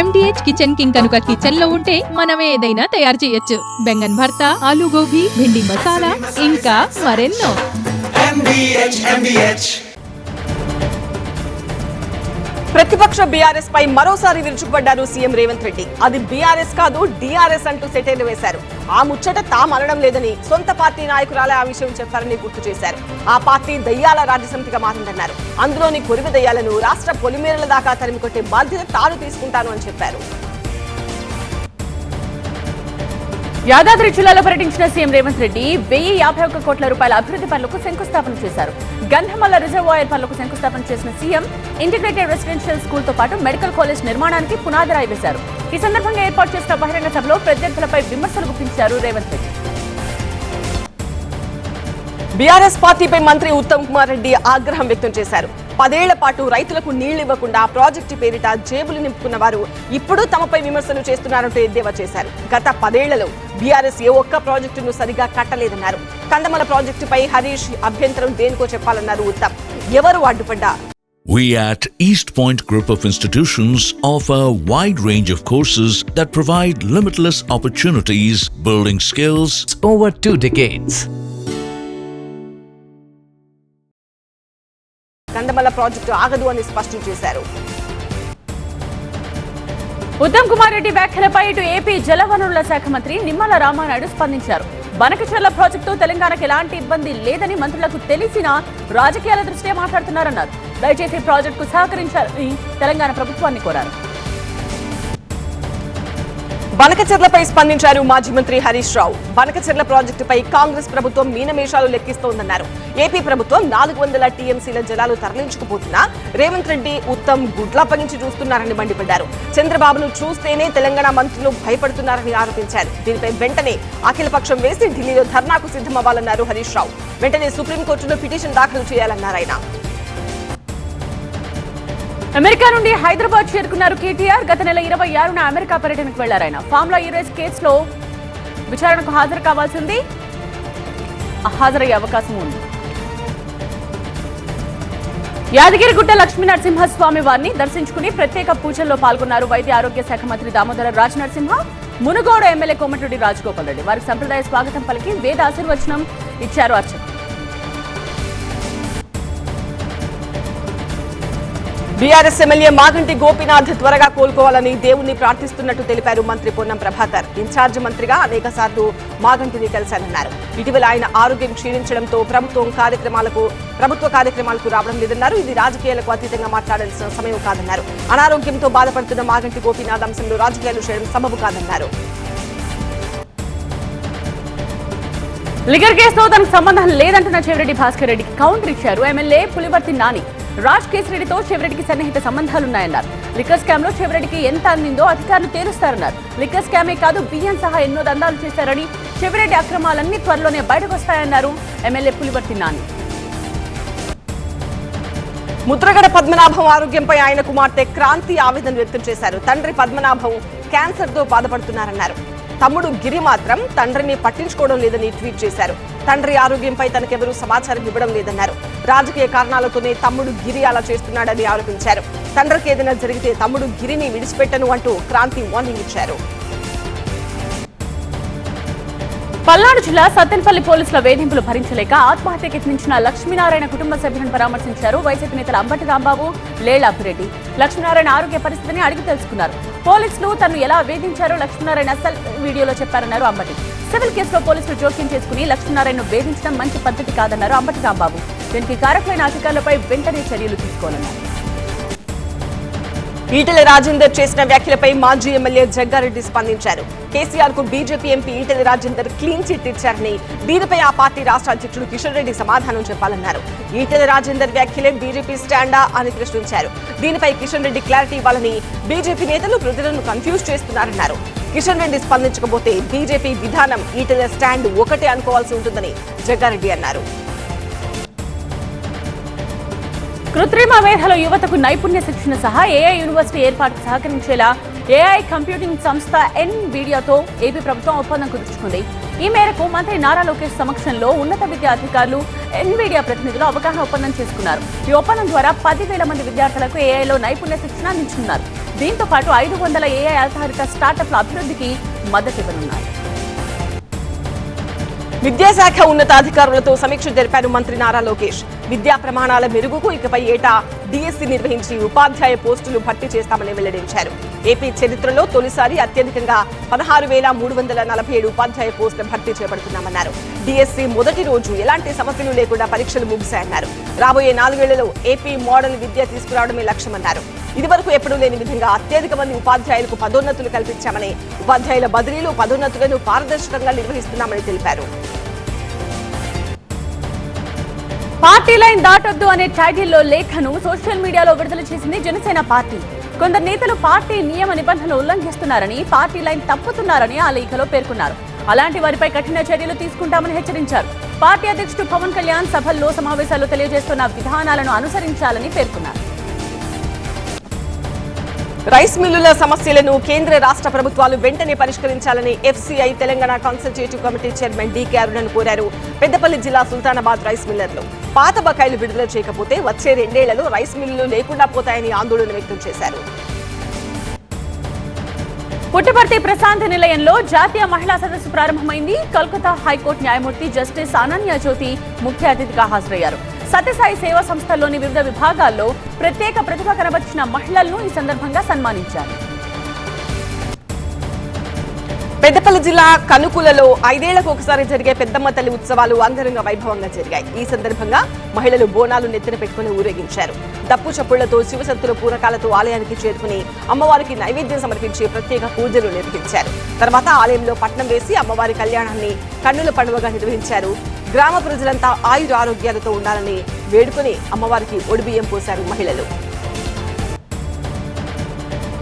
MDH kitchen king కనుక kitchen లో ఉంటే మనమే ఏదైనా తయారు చేయొచ్చు. బెంగన్ భర్త, ఆలు గోబీ, భిండి మసాలా, ఇంకా మరెన్నో. ప్రతిపక్ష బీఆర్ఎస్ పై మరోసారి విరుచుకుపడ్డారు సీఎం రేవంత్ రెడ్డి. అది బీఆర్ఎస్ కాదు DRS అంటూ సెటైర్లు వేశారు. ఆ ముచ్చట తామనడం లేదని సొంత పార్టీ నాయకురాలే ఆ విషయం చెప్పారని గుర్తు చేశారు. ఆ పార్టీ దయ్యాల రాజ్యసమితిగా మారిందన్నారు. అందులోని కొరివి దయ్యాలను రాష్ట్ర పొలిమేరల దాకా తరిమికొట్టే బాధ్యత తాను తీసుకుంటాను అని చెప్పారు. యాదాద్రి జిల్లాలో పర్యటించిన సీఎం రేవంత్ రెడ్డి 1051 కోట్ల రూపాయల అభివృద్ధి పనులకు శంకుస్థాపన చేశారు. గంధమల్ల రిజర్వాయర్ పనులకు శంకుస్థాపన చేసిన సీఎం ఇంటిగ్రేటెడ్ రెసిడెన్షియల్ స్కూల్ తో పాటు మెడికల్ కాలేజ్ నిర్మాణానికి పునాది రాయి వేశారు. ఈ సందర్భంగా ఏర్పాటు చేసిన బహిరంగ సభలో ప్రత్యర్థులపై విమర్శలు గుప్పించారు రేవంత్ రెడ్డి. బీఆర్ఎస్ పార్టీపై మంత్రి ఉత్తమ్ కుమార్ రెడ్డి ఆగ్రహం వ్యక్తం చేశారు. 10 ఏళ్ల పాటు రైతులకు నీళ్లివ్వకుండా ప్రాజెక్టు పేరిట జేబులు నింపుకున్న వారు ఇప్పుడు తమపై విమర్శలు చేస్తున్నారంటూ ఎద్దేవా చేశారు. గత 10 ఏళ్లలో బీఆర్ఎస్ ఏ ఒక్క ప్రాజెక్టును సరిగా కట్టలేదన్నారు. కందమల ప్రాజెక్టుపై హరీష్ అభ్యంతరం దేనికో చెప్పాలన్నారు ఉత్తమ్. ఎవరు అడ్డుపడ్డా We at East Point Group of Institutions offer a wide range of courses that provide limitless opportunities, building skills over 2 decades. కందమల project ఆగదు అని స్పష్టం చేశారు. ఉత్తమ్ కుమార్ రెడ్డి వ్యాఖ్యలపై ఇటు ఏపీ జలవనరుల శాఖ మంత్రి నిమ్మల రామానాయుడు స్పందించారు. బనకచెర్ల ప్రాజెక్టు తెలంగాణకు ఎలాంటి ఇబ్బంది లేదని మంత్రులకు తెలిసినా రాజకీయాల దృష్ట్యా మాట్లాడుతున్నారన్నారు. దయచేసి ప్రాజెక్టుకు సహకరించాలని తెలంగాణ ప్రభుత్వాన్ని కోరారు. బనకచెర్లపై స్పందించారు మాజీ మంత్రి హరీష్ రావు. బనకచెర్ల ప్రాజెక్టుపై కాంగ్రెస్ ప్రభుత్వం మీనమేషాలు లెక్కిస్తోందన్నారు. ఏపీ ప్రభుత్వం 400 TMCల జలాలు తరలించుకుపోతున్నా రేవంత్ రెడ్డి ఉత్తమ్ గుడ్లప్పగించి చూస్తున్నారని మండిపడ్డారు. చంద్రబాబును చూస్తేనే తెలంగాణ మంత్రులు భయపడుతున్నారని ఆరోపించారు. దీనిపై వెంటనే అఖిలపక్షం వేసి ఢిల్లీలో ధర్నాకు సిద్ధమవ్వాలన్నారు హరీష్ రావు. వెంటనే సుప్రీంకోర్టులో పిటిషన్ దాఖలు చేయాలన్నారు ఆయన. అమెరికా నుండి హైదరాబాద్ చేరుకున్నారు కేటీఆర్. గత నెల 26న అమెరికా పర్యటనకు వెళ్లారు ఆయన. ఫార్ములా ఈ రేస్ కేసులో విచారణకు హాజరు కావాల్సింది, హాజరయ్యే అవకాశం ఉంది. యాదగిరిగుట్ట లక్ష్మీ నరసింహస్వామి వారిని దర్శించుకుని ప్రత్యేక పూజల్లో పాల్గొన్నారు వైద్య ఆరోగ్య శాఖ మంత్రి దామోదర రాజ నరసింహ. మునుగోడు ఎమ్మెల్యే కోమటిరెడ్డి రాజగోపాల్ రెడ్డి వారికి సంప్రదాయ స్వాగతం పలికి వేద ఆశీర్వచనం ఇచ్చారు అర్చకులు. బీఆర్ఎస్ ఎమ్మెల్యే మాగంటి గోపీనాథ్ త్వరగా కోలుకోవాలని దేవుణ్ణి ప్రార్థిస్తున్నట్టు తెలిపారు మంత్రి పొన్నం ప్రభాకర్. ఇన్ఛార్జ్ మంత్రిగా అనేక సార్లు మాగంటిని కలిశారన్నారు. ఇటీవల ఆయన ఆరోగ్యం క్షీణించడంతో ప్రభుత్వ కార్యక్రమాలకు రావడం లేదన్నారు. ఇది రాజకీయాలకు అతీతంగా మాట్లాడాల్సిన సమయం కాదన్నారు. అనారోగ్యంతో బాధపడుతున్న మాగంటి గోపీనాథ్ అంశంలో రాజకీయాలు చేయడం సబబు కాదన్నారు. లిగర్ కేసుతో తనకు సంబంధం లేదంటున్న చెవిరెడ్డి భాస్కర్ రెడ్డికి కౌంటర్ ఇచ్చారు ఎమ్మెల్యే పులివర్తి నాని. రాజ్ కేసిరెడ్డితో చెవిరెడ్డికి సన్నిహిత సంబంధాలున్నాయన్నారు. లిక్కర్ స్కామ్ లో చెవిరెడ్డికి ఎంత అందిందో అధికారులు తేలుస్తారన్నారు. లిక్కర్ స్కామే కాదు బియ్యం సహా ఎన్నో దందాలు చేశారని, చెవిరెడ్డి అక్రమాలన్నీ త్వరలోనే బయటకు వస్తాయన్నారు ఎమ్మెల్యే పులివర్తి నాని. ముద్రగడ పద్మనాభం ఆరోగ్యంపై ఆయన కుమార్తె క్రాంతి ఆవేదన వ్యక్తం చేశారు. తండ్రి పద్మనాభం క్యాన్సర్ తో బాధపడుతున్నారన్నారు. తమ్ముడు గిరి మాత్రం తండ్రిని పట్టించుకోవడం లేదని ట్వీట్ చేశారు. తండ్రి ఆరోగ్యంపై తనకెవరూ సమాచారం ఇవ్వడం లేదన్నారు. రాజకీయ కారణాలతోనే తమ్ముడు గిరి అలా చేస్తున్నాడని ఆరోపించారు. తండ్రికి ఏదైనా జరిగితే తమ్ముడు గిరిని విడిచిపెట్టను అంటూ క్రాంతి వార్నింగ్ ఇచ్చారు. పల్నాడు జిల్లా సత్తెనపల్లి పోలీసుల వేధింపులు భరించలేక ఆత్మహత్యకు యత్నించిన లక్ష్మీనారాయణ కుటుంబ సభ్యులను పరామర్శించారు వైసీపీ నేతలు అంబటి రాంబాబు, లేళ్ల అభిరెడ్డి. లక్ష్మీనారాయణ ఆరోగ్య పరిస్థితిని అడిగి తెలుసుకున్నారు. పోలీసులు తను ఎలా వేధించారో లక్ష్మీనారాయణ సెల్ఫ్ వీడియోలో చెప్పారన్నారు అంబటి. సివిల్ కేసులో పోలీసులు జోక్యం చేసుకుని లక్ష్మీనారాయణను వేధించడం మంచి పద్ధతి కాదన్నారు అంబటి రాంబాబు. దీనికి కారకులైన అధికారులపై వెంటనే చర్యలు తీసుకోవాలన్నారు. ఈటెల రాజేందర్ చేసిన వ్యాఖ్యలపై మాజీ ఎమ్మెల్యే జగ్గారెడ్డి స్పందించారు. కేసీఆర్ కు BJP MP Etela Rajender clean chit ఇచ్చారని, దీనిపై ఆ పార్టీ రాష్ట్ర అధ్యక్షుడు కిషన్ రెడ్డి సమాధానం చెప్పాలన్నారు. ఈటెల రాజేందర్ వ్యాఖ్యలే బీజేపీ స్టాండా అని ప్రశ్నించారు. దీనిపై కిషన్ రెడ్డి క్లారిటీ ఇవ్వాలని, బీజేపీ నేతలు ప్రజలను కన్ఫ్యూజ్ చేస్తున్నారన్నారు. కిషన్ రెడ్డి స్పందించకపోతే బీజేపీ విధానం, ఈటెల స్టాండ్ ఒకటే అనుకోవాల్సి ఉంటుందని జగ్గారెడ్డి అన్నారు. కృత్రిమ మేధలో యువతకు నైపుణ్య శిక్షణ సహా ఏఐ యూనివర్సిటీ ఏర్పాటుకు సహకరించేలా ఏఐ కంప్యూటింగ్ సంస్థ ఎన్విడియాతో ఏపీ ప్రభుత్వం ఒప్పందం కుదుర్చుకుంది. ఈ మేరకు మంత్రి నారా లోకేష్ సమక్షంలో ఉన్నత విద్యా అధికారులు, ఎన్విడియా ప్రతినిధులు అవగాహన ఒప్పందం చేసుకున్నారు. ఈ ఒప్పందం ద్వారా 10,000 మంది విద్యార్థులకు ఏఐలో నైపుణ్య శిక్షణ అందించనున్నారు. దీంతో పాటు 500 AI ఆధారిత స్టార్టప్ల అభివృద్ధికి మద్దతివ్వనున్నారు. విద్యాశాఖ ఉన్నతాధికారులతో సమీక్ష జరిపారు మంత్రి నారా లోకేష్. విద్యా ప్రమాణాల మెరుగుకు ఇకపై ఏటా డిఎస్సి నిర్వహించి ఉపాధ్యాయ పోస్టులు భర్తీ చేస్తామని వెల్లడించారు. ఏపీ చరిత్రలో తొలిసారి అత్యధికంగా 16,347 ఉపాధ్యాయ పోస్టుల భర్తీ చేపడుతున్నామన్నారు. డిఎస్సి మొదటి రోజు ఎలాంటి సమస్యలు లేకుండా పరీక్షలు ముగిశాయన్నారు. రాబోయే 4 ఏళ్లలో ఏపీ మోడల్ విద్య తీసుకురావడమే లక్ష్యమన్నారు. ఇదివరకు ఎప్పుడూ లేని విధంగా అత్యధిక మంది ఉపాధ్యాయులకు పదోన్నతులు కల్పించామని, ఉపాధ్యాయుల బదిలీలు పదోన్నతులను పారదర్శకంగా నిర్వహిస్తున్నామని తెలిపారు. పార్టీ లైన్ దాటొద్దు అనే టైటిల్లో లేఖను సోషల్ మీడియాలో విడుదల చేసింది జనసేన పార్టీ. కొందరు నేతలు పార్టీ నియమ నిబంధనలు ఉల్లంఘిస్తున్నారని, పార్టీ లైన్ తప్పుతున్నారని ఆ లేఖలో పేర్కొన్నారు. అలాంటి వారిపై కఠిన చర్యలు తీసుకుంటామని హెచ్చరించారు. పార్టీ అధ్యక్షుడు పవన్ కళ్యాణ్ సభల్లో సమావేశాల్లో తెలియజేస్తున్న విధానాలను అనుసరించాలని పేర్కొన్నారు. రైస్ మిల్లుల సమస్యలను కేంద్ర రాష్ట్ర ప్రభుత్వాలు వెంటనే పరిష్కరించాలని FCI Telangana consultative committee chairman DK Arunan కోరారు. పెద్దపల్లి జిల్లా సుల్తానాబాద్ రైస్ మిల్లర్లు పాత బకాయిలు విడుదల చేయకపోతే వచ్చే 2 ఏళ్లలో రైస్ మిల్లులు లేకుండా పోతాయని ఆందోళన వ్యక్తం చేశారు. పుట్టపర్తి ప్రశాంతి నిలయంలో జాతీయ మహిళా సదస్సు ప్రారంభమైంది. కోల్కతా హైకోర్టు న్యాయమూర్తి జస్టిస్ అనన్య జ్యోతి ముఖ్య అతిథిగా హాజరయ్యారు. సత్యసాయి సేవా సంస్థల్లోని వివిధ విభాగాల్లో ప్రత్యేక ప్రతిభ కనబర్చిన మహిళలను ఈ సందర్భంగా సన్మానించారు. పెద్దపల్లి జిల్లా కనుకులలో 5 ఏళ్లకు ఒకసారి జరిగే పెద్దమ్మ తల్లి ఉత్సవాలు అంగరంగ వైభవంగా జరిగాయి. ఈ సందర్భంగా మహిళలు బోనాలు నెత్తిన పెట్టుకుని ఊరేగించారు. దప్పు చప్పుళ్లతో శివశక్తుల పూరకాలతో ఆలయానికి చేరుకుని అమ్మవారికి నైవేద్యం సమర్పించి ప్రత్యేక పూజలు నిర్వహించారు. తర్వాత ఆలయంలో పట్నం వేసి అమ్మవారి కళ్యాణాన్ని కన్నుల పండుగగా నిర్వహించారు. గ్రామ ప్రజలంతా ఆయుర ఆరోగ్యాలతో ఉండాలని వేడుకొని అమ్మవారికి ఒడిబియ్యం పోశారు మహిళలు.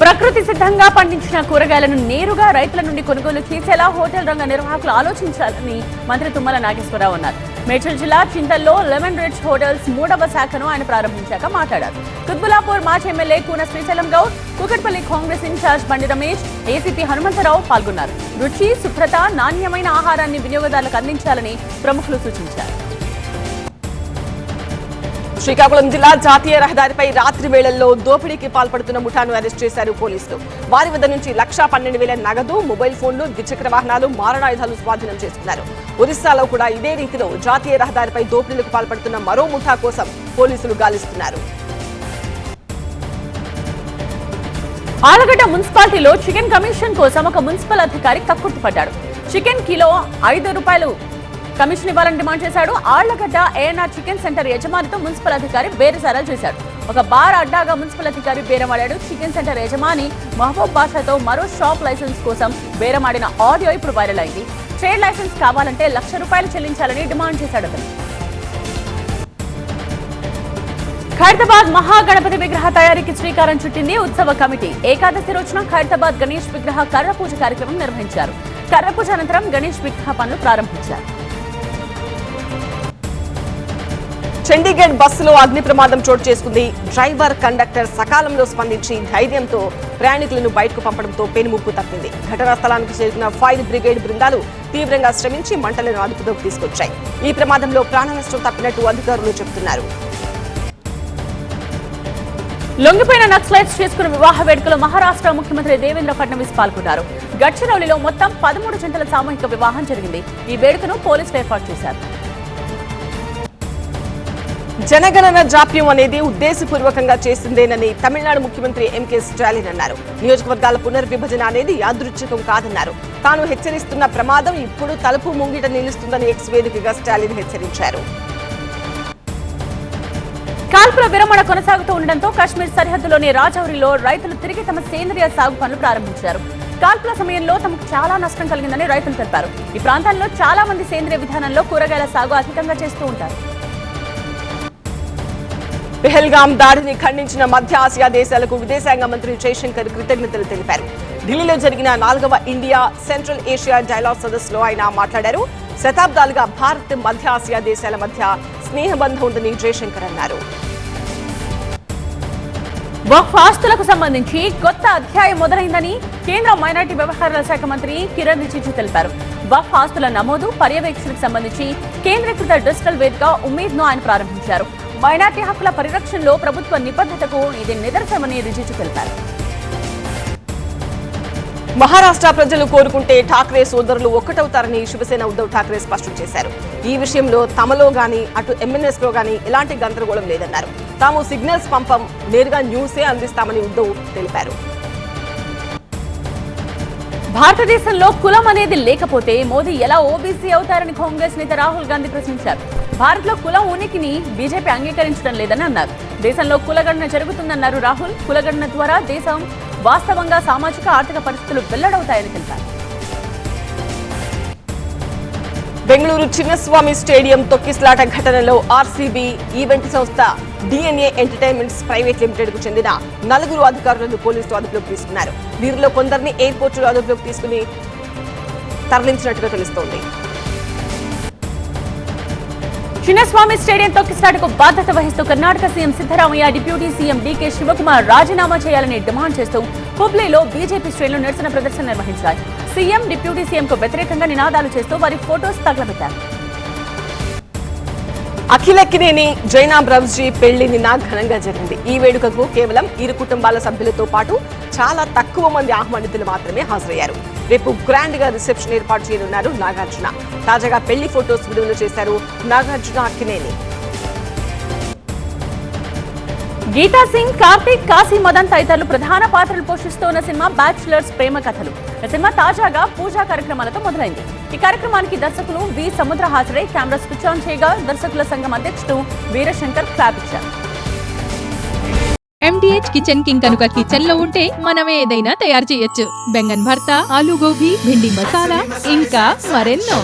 ప్రకృతి సిద్ధంగా పండించిన కూరగాయలను నేరుగా రైతుల నుండి కొనుగోలు చేసేలా హోటల్ రంగ నిర్వాహకులు ఆలోచించాలని మంత్రి తుమ్మల నాగేశ్వరరావు అన్నారు. మేడ్చల్ జిల్లా చింతల్లో లెమన్ రిచ్ హోటల్స్ 3వ శాఖను ఆయన ప్రారంభించాక మాట్లాడారు. కుత్బులాపూర్ మాజీ ఎమ్మెల్యే కూన శ్రీశైలం గౌడ్, కూకట్పల్లి కాంగ్రెస్ ఇన్ఛార్జ్ బండి రమేష్, ఏసీపీ హనుమంతరావు పాల్గొన్నారు. రుచి, శుభ్రత, నాణ్యమైన ఆహారాన్ని వినియోగదారులకు అందించాలని ప్రముఖులు సూచించారు. శ్రీకాకుళం జిల్లా జాతీయ రహదారిపై రాత్రి వేళల్లో దోపిడీకి పాల్పడుతున్న ముఠాను అరెస్ట్ చేశారు పోలీసులు. వారి వద్ద నుంచి 1,12,000 నగదు, మొబైల్ ఫోన్లు, ద్విచక్ర వాహనాలు, మారణాయుధాలు స్వాధీనం చేసుకున్నారు. ఒరిస్సాలో కూడా ఇదే రీతిలో జాతీయ రహదారిపై దోపిడీలకు పాల్పడుతున్న మరో ముఠా కోసం పోలీసులు గాలిస్తున్నారు. ఆలగడ్డ మున్సిపాలిటీలో చికెన్ కమిషన్ కోసం ఒక మున్సిపల్ అధికారి కక్కుర్తిపడ్డాడు. చికెన్ కిలో 5 రూపాయలు కమిషన్ ఇవ్వాలని డిమాండ్ చేశాడు. ఆళ్లగడ్డ ఏఎన్ఆర్ చికెన్ సెంటర్ యజమానితో మున్సిపల్ అధికారి బేరసారాలు చేశాడు. ఒక బార్ అడ్డాగా మున్సిపల్ అధికారి బేరమాడాడు. చికెన్ సెంటర్ యజమాని మహబూబ్ బాషాతో మరో షాప్ లైసెన్స్ కోసం బేరమాడిన ఆడియో ఇప్పుడు వైరల్ అయింది. ట్రేడ్ లైసెన్స్ కావాలంటే ₹1,00,000 చెల్లించాలని డిమాండ్ చేశాడు అతను. ఖైరతాబాద్ మహాగణపతి విగ్రహ తయారీకి శ్రీకారం చుట్టింది ఉత్సవ కమిటీ. ఏకాదశి రోజున ఖైరతాబాద్ గణేష్ విగ్రహ కర్ర పూజ కార్యక్రమం నిర్వహించారు. కర్ర పూజ అనంతరం గణేష్ విగ్రహ పనులు ప్రారంభించారు. చండీగఢ్ బస్సులో అగ్ని ప్రమాదం చోటు చేసుకుంది. డ్రైవర్, కండక్టర్ సకాలంలో స్పందించి ధైర్యంతో ప్రయాణికులను బయటకు పంపడంతో పెనుముప్పు తప్పింది. ఘటనా స్థలానికి చేరుకున్న ఫైర్ బ్రిగేడ్ బృందాలు తీవ్రంగా శ్రమించి మంటలను అదుపులోకి తీసుకొచ్చాయి. ఈ ప్రమాదంలో ప్రాణ నష్టం తప్పినట్టు అధికారులు చెబుతున్నారు. లొంగిపోయిన నక్సలైట్స్ చేసుకున్న వివాహ వేడుకలో మహారాష్ట్ర ముఖ్యమంత్రి దేవేంద్ర ఫడ్నవీస్ పాల్గొన్నారు. గడ్చిరోలిలో మొత్తం 13 జంటల సామూహిక వివాహం జరిగింది. ఈ వేడుకను పోలీసులు ఏర్పాటు చేశారు. జనగణన జాప్యం అనేది ఉద్దేశపూర్వకంగా చేసిందేనని తమిళనాడు ముఖ్యమంత్రి ఎంకే స్టాలిన్ అన్నారు. నియోజకవర్గాల పునర్విభజన అనేది యాదృచ్ఛికం కాదన్నారు. తాను హెచ్చరిస్తున్న ప్రమాదం ఇప్పుడు తలుపు ముంగిట నిలుస్తుందని ఎక్స్ వేదికగా స్టాలిన్ హెచ్చరించారు. కాల్పుల విరమణ కొనసాగుతూ ఉండడంతో కాశ్మీర్ సరిహద్దులోని రాజౌరిలో రైతులు తిరిగి తమ సేంద్రియ సాగు పనులు ప్రారంభించారు. కాల్పుల సమయంలో తమకు చాలా నష్టం కలిగిందని రైతులు తెలిపారు. ఈ ప్రాంతాల్లో చాలా మంది సేంద్రియ విధానంలో కూరగాయల సాగు అధికంగా చేస్తూ ఉంటారు. పెహల్గాం దాడిని ఖండించిన మధ్య ఆసియా దేశాలకు విదేశాంగ మంత్రి జైశంకర్ కృతజ్ఞతలు తెలిపారు. ఢిల్లీలో జరిగిన 4వ ఇండియా సెంట్రల్ ఏషియా డైలాగ్ సదస్సులో ఆయన మాట్లాడారు. శతాబ్దాలుగా భారత్, మధ్య ఆసియా దేశాల మధ్య స్నేహబంధం ఉందని జైశంకర్ అన్నారు. వక్ఫ్ ఆస్తులకు సంబంధించి కొత్త అధ్యాయం మొదలైందని కేంద్ర మైనారిటీ వ్యవహారాల శాఖ మంత్రి కిరణ్ రిజిజు తెలిపారు. వక్ఫ్ ఆస్తుల నమోదు, పర్యవేక్షణకు సంబంధించి కేంద్రీకృత డిజిటల్ వేదిక ఉమ్మీద్ను ఆయన ప్రారంభించారు. మైనారిటీ హక్కుల పరిరక్షణలో ప్రభుత్వ నిబద్ధతకు ఇది నిదర్శనమని రిజిజు తెలిపారు. మహారాష్ట్ర ప్రజలు కోరుకుంటే ఠాక్రే సోదరులు ఒక్కటవుతారని శివసేన ఉద్దవ్ ఠాక్రే స్పష్టం చేశారు. ఈ విషయంలో తమలో గాని అటు ఎంఎన్ఎస్ లో గాని ఎలాంటి గందరగోళం లేదన్నారు. తాము సిగ్నల్స్ పంపం, నేరుగా న్యూసే అందిస్తామని ఉద్దవ్ తెలిపారు. భారతదేశంలో కులం అనేది లేకపోతే మోదీ ఎలా ఓబీసీ అవుతారని కాంగ్రెస్ నేత రాహుల్ గాంధీ ప్రశ్నించారు. భారత్ లో కులం ఉనికిని బీజేపీ అంగీకరించడం లేదని అన్నారు. దేశంలో కులగణన జరుగుతుందన్నారు రాహుల్. కులగణన ద్వారా దేశం వాస్తవంగా సామాజిక ఆర్థిక పరిస్థితులు వెల్లడవుతాయని తెలిపారు. బెంగళూరు చిన్నస్వామి స్టేడియం తొక్కిస్లాట ఘటనలో ఆర్సీబీ ఈవెంట్ సంస్థ DNA ఎంటర్టైన్మెంట్స్ ప్రైవేట్ లిమిటెడ్ కు చెందిన 4 అధికారులను పోలీసులు అదుపులోకి తీసుకున్నారు. వీరిలో కొందరిని ఎయిర్పోర్టులో అదుపులోకి తీసుకుని తరలించినట్టుగా తెలుస్తోంది. చిన్నస్వామి స్టేడియం తొక్కిసలాటకు బాధ్యత వహిస్తూ Karnataka CM Siddaramaiah, deputy CM DK Shivakumar రాజీనామా చేయాలని డిమాండ్ చేస్తూ హుబ్లీలో బీజేపీ శ్రేణులు నిరసన ప్రదర్శన నిర్వహించారు. సీఎం, డిప్యూటీ సీఎంకు వ్యతిరేకంగా నినాదాలు చేస్తూ వారి ఫోటోస్ తగలబెట్టారు. అఖిలక్కినేని జైనా బ్రవ్జీ పెళ్లి నిన్న ఘనంగా జరిగింది. ఈ వేడుకకు కేవలం ఇరు కుటుంబాల సభ్యులతో పాటు చాలా తక్కువ మంది ఆహ్వానితులు మాత్రమే హాజరయ్యారు. రేపు గ్రాండ్ గా రిసెప్షన్ ఏర్పాటు చేయనున్నారు నాగార్జున. తాజాగా పెళ్లి ఫోటోస్ విడుదల చేశారు నాగార్జున, అక్కినేని. గీతా సింగ్, కార్తీక్, కాశీ మదన్ తదితరులు ప్రధాన పాత్రలు పోషిస్తున్న సినిమా బ్యాచులర్స్ ప్రేమ కథలు. ఈ సినిమా తాజాగా పూజా కార్యక్రమాలతో మొదలైంది. ఈ కార్యక్రమానికి దర్శకులు వి సముద్ర హాజరై కెమెరా స్విచ్ ఆన్ చేయగా దర్శకుల సంఘం అధ్యక్షుడు వీరశంకర్ క్లాప్ ఇచ్చారు. MDH కిచెన్ కింగ్ కనుక కిచెన్ లో ఉంటే మనం ఏదైనా తయారు చేయొచ్చు. బెంగన్ భర్త, ఆలు గోబీ, భిండి మసాలా, ఇంకా మరెన్నో.